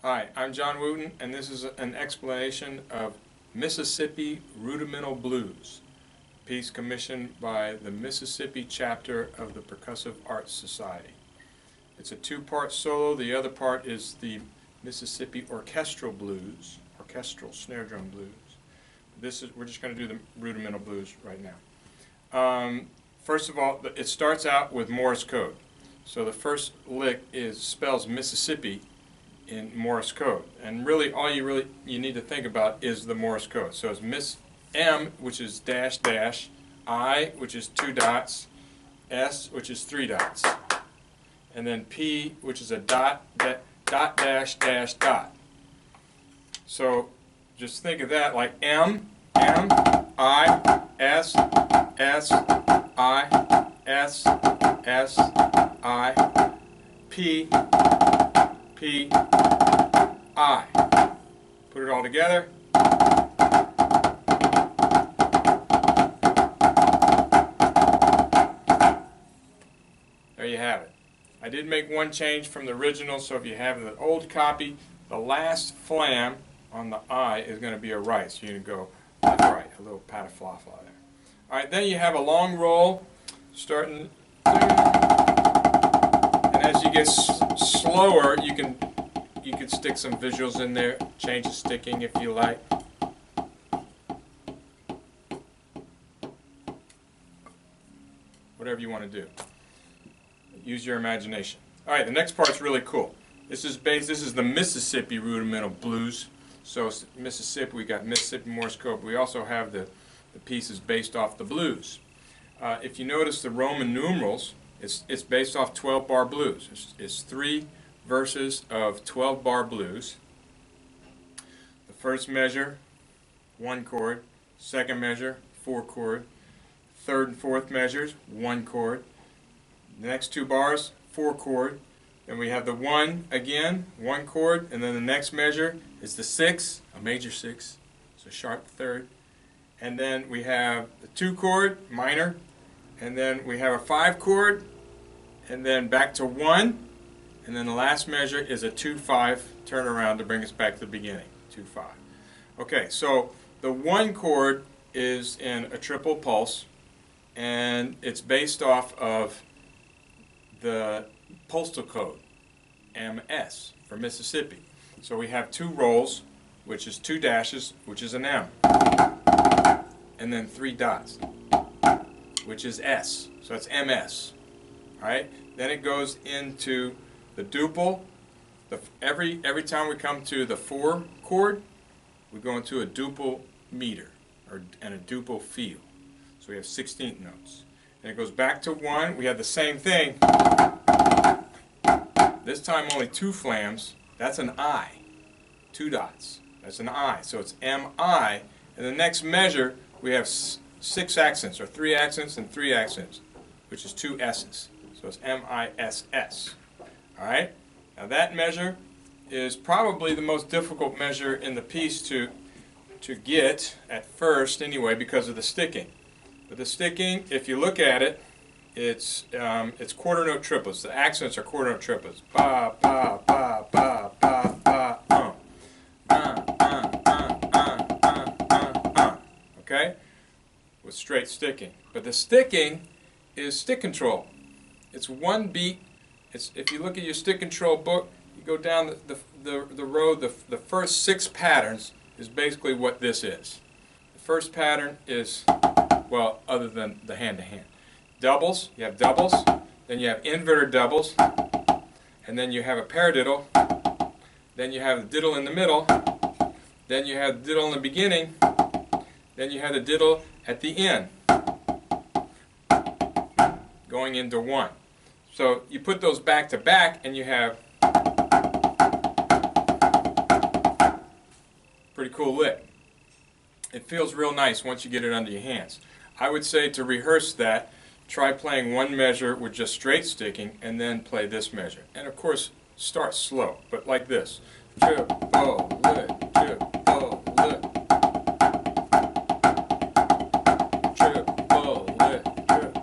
Hi, I'm John Wooten, and this is an explanation of Mississippi Rudimental Blues, a piece commissioned by the Mississippi chapter of the Percussive Arts Society. It's a two-part solo. The other part is the Mississippi Orchestral Blues, orchestral snare drum blues. We're just going to do the Rudimental Blues right now. First of all, it starts out with Morse code. So the first lick spells Mississippi in Morse code, and really all you need to think about is the Morse code. So it's Miss M, which is dash dash, I, which is 2 dots, S, which is 3 dots, and then P, which is a dot dash dash dot. So just think of that like M, I, S, S, I, S, S, I, P, P, I. Put it all together. There you have it. I did make one change from the original, so if you have the old copy, the last flam on the I is going to be a right. So you're going to go left, right, a little pataflafla there. All right, then you have a long roll starting. And as you get slower, you can stick some visuals in there, change the sticking if you like. Whatever you want to do. Use your imagination. All right, the next part's really cool. This is the Mississippi Rudimental Blues. So Mississippi, we got Mississippi Morse code, but we also have the pieces based off the blues. If you notice the Roman numerals, it's based off 12-bar blues. It's 3 verses of 12-bar blues. The first measure, 1 chord. Second measure, 4 chord. Third and fourth measures, 1 chord. The next 2 bars, 4 chord. Then we have the 1 again, 1 chord, and then the next measure is the 6, a major 6, so sharp third. And then we have the 2 chord, minor, and then we have a 5 chord, and then back to 1, and then the last measure is a 2-5 turnaround to bring us back to the beginning, 2-5. Okay, so the 1 chord is in a triple pulse, and it's based off of the postal code, MS, for Mississippi. So we have 2 rolls, which is 2 dashes, which is an M, and then 3 dots, which is S, so it's MS. All right. Then it goes into the duple. Every time we come to the 4 chord, we go into a duple meter and a duple feel. So we have 16th notes. And it goes back to 1. We have the same thing. This time only 2 flams. That's an I. 2 dots. That's an I. So it's M-I. And the next measure, we have 6 accents, or 3 accents and 3 accents, which is 2 S's. So it's M-I-S-S. All right? Now that measure is probably the most difficult measure in the piece to get at first anyway because of the sticking. But the sticking, if you look at it, it's quarter note triplets. The accents are quarter note triplets. Ba, ba, ba, ba, ba, ba, okay? With straight sticking. But the sticking is stick control. It's 1 beat. If you look at your stick control book, you go down the row, the first 6 patterns is basically what this is. The first pattern is, well, other than the hand-to-hand. Doubles, you have doubles, then you have inverted doubles, and then you have a paradiddle, then you have the diddle in the middle, then you have the diddle in the beginning, then you have the diddle at the end, going into 1. So you put those back to back and you have pretty cool lick. It feels real nice once you get it under your hands. I would say to rehearse that, try playing 1 measure with just straight sticking and then play this measure. And of course, start slow, but like this. Triple lick, triple lick. Triple lick, triple lick.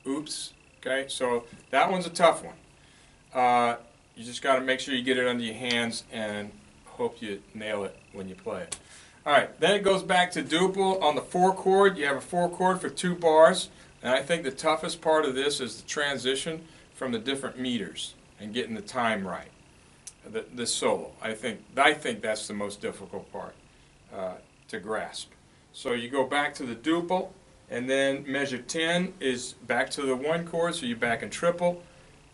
Oops. Okay, so that one's a tough one. You just got to make sure you get it under your hands and hope you nail it when you play it. All right, then it goes back to duple on the 4 chord. You have a 4 chord for 2 bars, and I think the toughest part of this is the transition from the different meters and getting the time right. The solo. I think that's the most difficult part to grasp. So you go back to the duple, and then measure 10 is back to the 1 chord, so you're back in triple.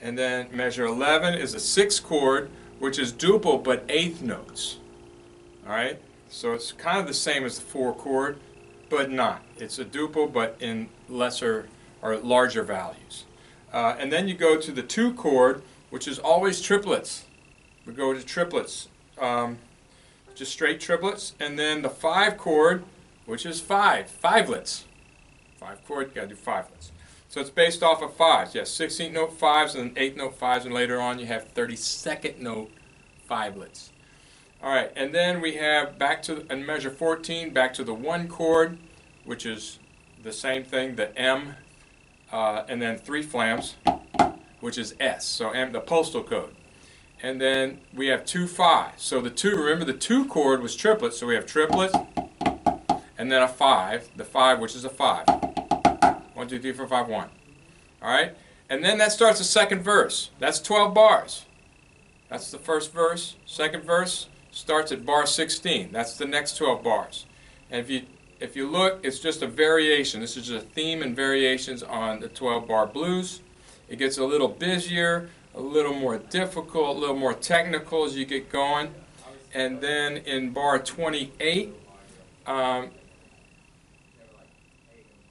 And then measure 11 is a 6 chord, which is duple but 8th notes. All right? So it's kind of the same as the 4 chord, but not. It's a duple but in lesser or larger values. And then you go to the 2 chord, which is always triplets. We go to triplets, just straight triplets. And then the 5 chord, which is fivelets. 5 chord, you got to do fivelets. So it's based off of 5s. Yes, 16th note 5s and 8th note 5s, and later on you have 32nd note 5lets. All right, and then we have back to and measure 14, back to the 1 chord, which is the same thing, the M, and then 3 flams, which is S. So M, the postal code. And then we have 2 5s. So the 2, remember the 2 chord was triplets, so we have triplets, and then a 5, the 5, which is a 5. 1, 2, 3, 4, 5, 1. All right? And then that starts the second verse. That's 12 bars. That's the first verse. Second verse starts at bar 16. That's the next 12 bars. And if you look, it's just a variation. This is just a theme and variations on the 12-bar blues. It gets a little busier, a little more difficult, a little more technical as you get going. And then in bar 28,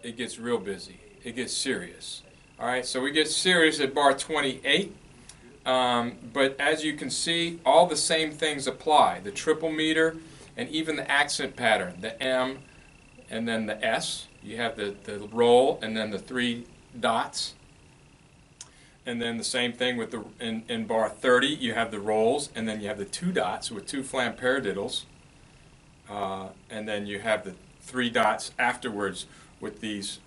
it gets real busy. It gets serious. All right, so we get serious at bar 28. But as you can see, all the same things apply. The triple meter and even the accent pattern, the M and then the S. You have the roll and then the 3 dots. And then the same thing with in bar 30, you have the rolls, and then you have the 2 dots with 2 flam paradiddles. And then you have the 3 dots afterwards with these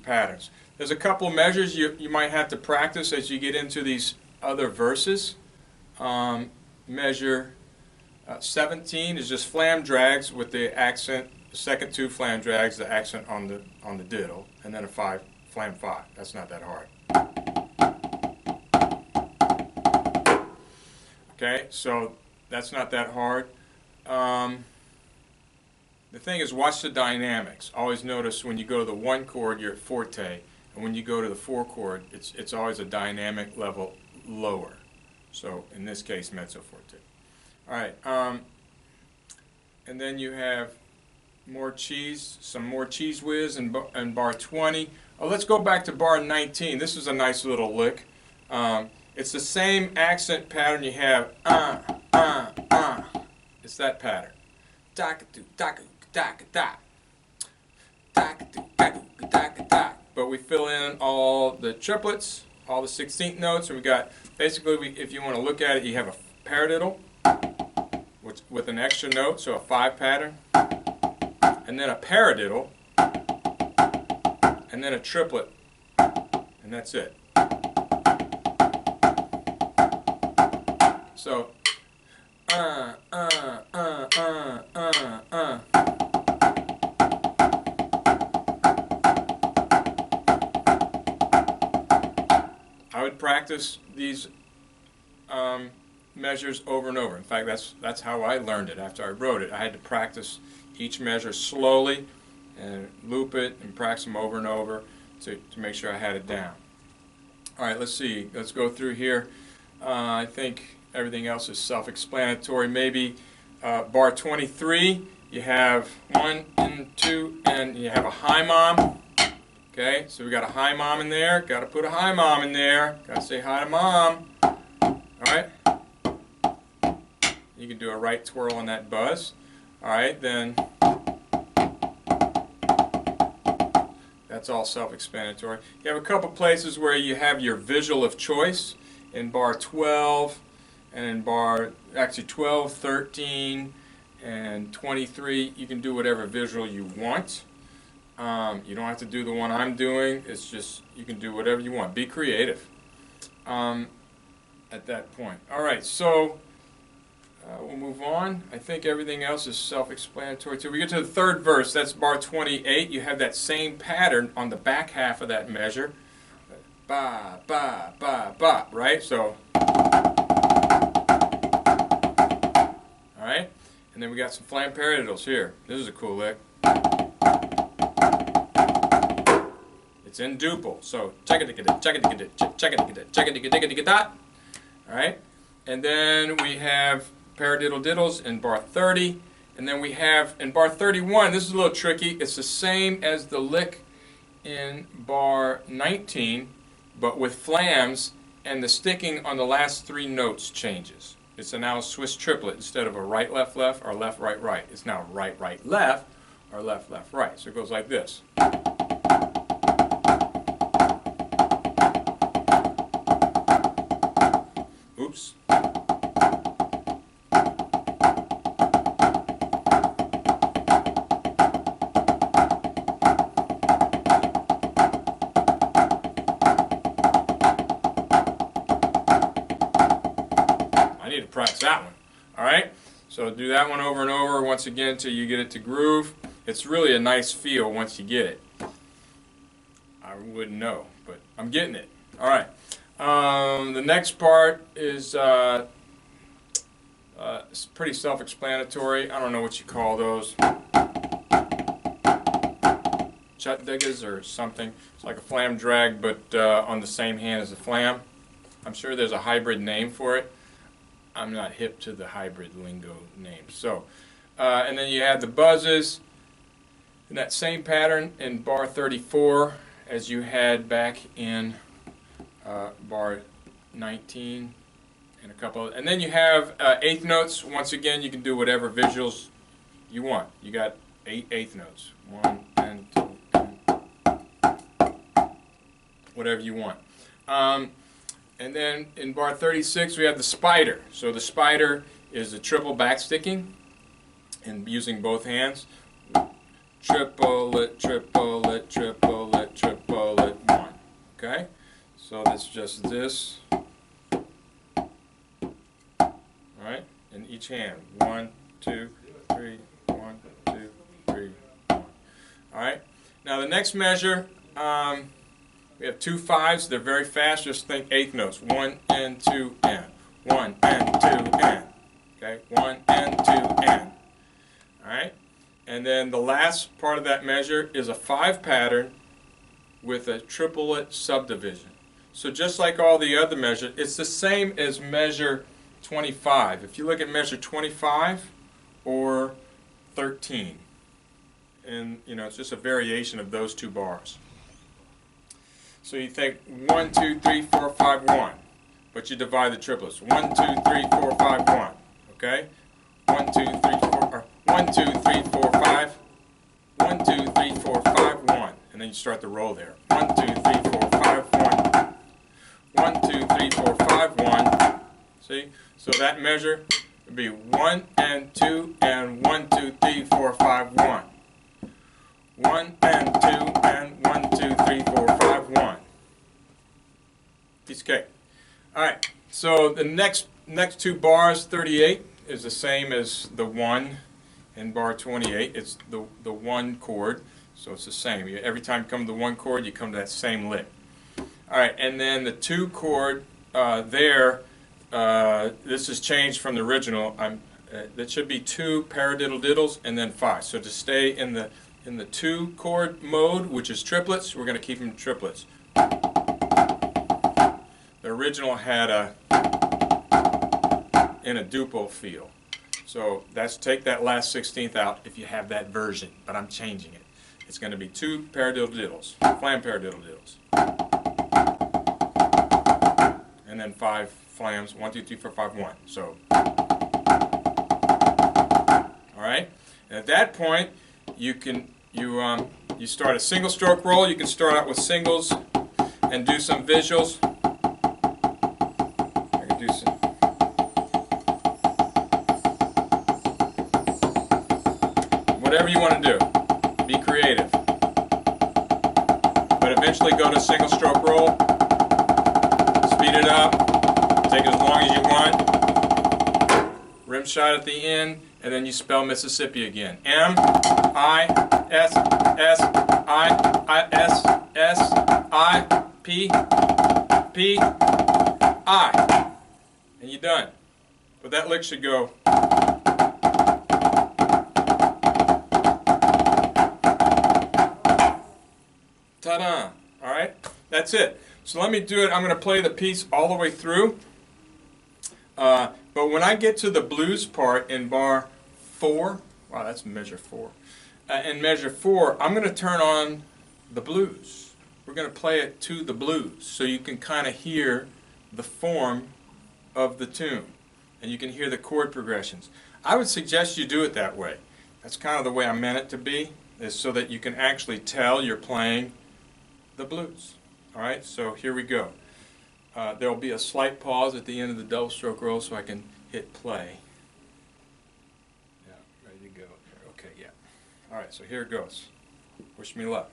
patterns. There's a couple of measures you might have to practice as you get into these other verses. Measure 17 is just flam drags with the accent, the second 2 flam drags, the accent on the diddle, and then a 5 flam 5. That's not that hard. Okay, so that's not that hard. The thing is, watch the dynamics. Always notice when you go to the 1 chord, you're at forte, and when you go to the 4 chord, it's always a dynamic level lower. So in this case, mezzo forte. All right, and then you have some more cheese whiz in bar 20. Oh, let's go back to bar 19. This is a nice little lick. It's the same accent pattern you have. It's that pattern. But we fill in all the triplets, all the 16th notes, and we got basically, if you want to look at it, you have a paradiddle with an extra note, so a 5 pattern, and then a paradiddle, and then a triplet, and that's it. So, I would practice these measures over and over. In fact, that's how I learned it. After I wrote it, I had to practice each measure slowly and loop it and practice them over and over to make sure I had it down. All right, let's see. Let's go through here. I think everything else is self-explanatory. Maybe bar 23, you have 1 and 2, and you have a high mom. Okay, so we got a high mom in there. Got to put a high mom in there. Got to say hi to mom. All right. You can do a right twirl on that buzz. All right, then that's all self-explanatory. You have a couple places where you have your visual of choice in bar 12 and in bar, actually 12, 13, and 23. You can do whatever visual you want. You don't have to do the one I'm doing. It's just, you can do whatever you want. Be creative at that point. All right, so we'll move on. I think everything else is self-explanatory too. We get to the third verse. That's bar 28. You have that same pattern on the back half of that measure. Ba, ba, ba, ba, right? So, all right? And then we got some flam paradiddles here. This is a cool lick. It's in duple. So, check it, dot. All right? And then we have paradiddle diddles in bar 30. And then we have in bar 31, this is a little tricky. It's the same as the lick in bar 19, but with flams, and the sticking on the last three notes changes. It's now a Swiss triplet instead of a right, left, left, or left, right, right. It's now right, right, left, or left, left, right. So it goes like this. Oops. I need to practice that one. All right? So do that one over and over once again until you get it to groove. It's really a nice feel once you get it. I wouldn't know, but I'm getting it. All right. The next part is it's pretty self-explanatory. I don't know what you call those. Chutdiggers or something. It's like a flam drag, but on the same hand as a flam. I'm sure there's a hybrid name for it. I'm not hip to the hybrid lingo names. So, and then you have the buzzes in that same pattern in bar 34 as you had back in bar 19 and a couple. And then you have eighth notes. Once again, you can do whatever visuals you want. You got 8 eighth notes. 1 and 2 and whatever you want. And then in bar 36 we have the spider. So the spider is a triple backsticking and using both hands. Triplet, triplet, triplet, triplet, 1. Okay? So that's just this. Alright? In each hand. 1, 2, 3, 1, 2, 3, 1. Alright? Now the next measure, we have 2 5s. They're very fast. Just think eighth notes. 1 and 2 and. 1 and 2 and. Okay? 1 and 2 and. Alright? And then the last part of that measure is a 5 pattern with a triplet subdivision. So just like all the other measures, it's the same as measure 25. If you look at measure 25 or 13, and you know, it's just a variation of those 2 bars. So you think 1, 2, 3, 4, 5, 1, but you divide the triplets. 1, 2, 3, 4, 5, 1. Okay? 1, 2, 3, 4, or 1, 2, 3, 4, 5. 1, 2, 3, 4, 5, 1. And then you start the roll there. 1, 2, 3, 4, 5, 1. 1, 2, 3, 4, 5, 1. See? So that measure would be 1 and 2 and 1, 2, 3, 4, 5, 1. 1 and 2 and 1, 2, 3, 4, 5, 1. Piece of cake. Alright, so the next 2 bars, 38, is the same as the 1 in bar 28. It's the 1 chord, so it's the same. Every time you come to the 1 chord, you come to that same lick. Alright, and then the 2 chord there, this is changed from the original. That should be 2 paradiddle diddles and then 5. So to stay in the 2 chord mode, which is triplets, we're going to keep them triplets. The original had in a duple feel. So take that last 16th out if you have that version, but I'm changing it. It's going to be 2 paradiddle diddles, flam paradiddle diddles. And then 5 flams, 1, 2, 3, 4, 5, 1. So, alright? And at that point, you start a single stroke roll. You can start out with singles and do some visuals. I can do some. Whatever you want to do. Be creative. go to single stroke roll, speed it up, take it as long as you want, rim shot at the end, and then you spell Mississippi again. M-I-S-S-I-S-S-I-P-P-I. And you're done. But that lick should go. Ta-da! Alright? That's it. So let me do it. I'm going to play the piece all the way through. But when I get to the blues part in bar 4, wow, that's measure 4. In measure 4, I'm going to turn on the blues. We're going to play it to the blues so you can kind of hear the form of the tune. And you can hear the chord progressions. I would suggest you do it that way. That's kind of the way I meant it to be, is so that you can actually tell you're playing the blues. Alright, so here we go. There will be a slight pause at the end of the double stroke roll so I can hit play. Yeah, ready to go. Okay, yeah. Alright, so here it goes. Wish me luck.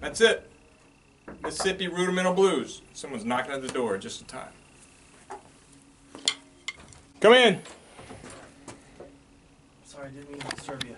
That's it. Mississippi Rudimental Blues. Someone's knocking at the door just in time. Come in. Sorry, I didn't mean to disturb you.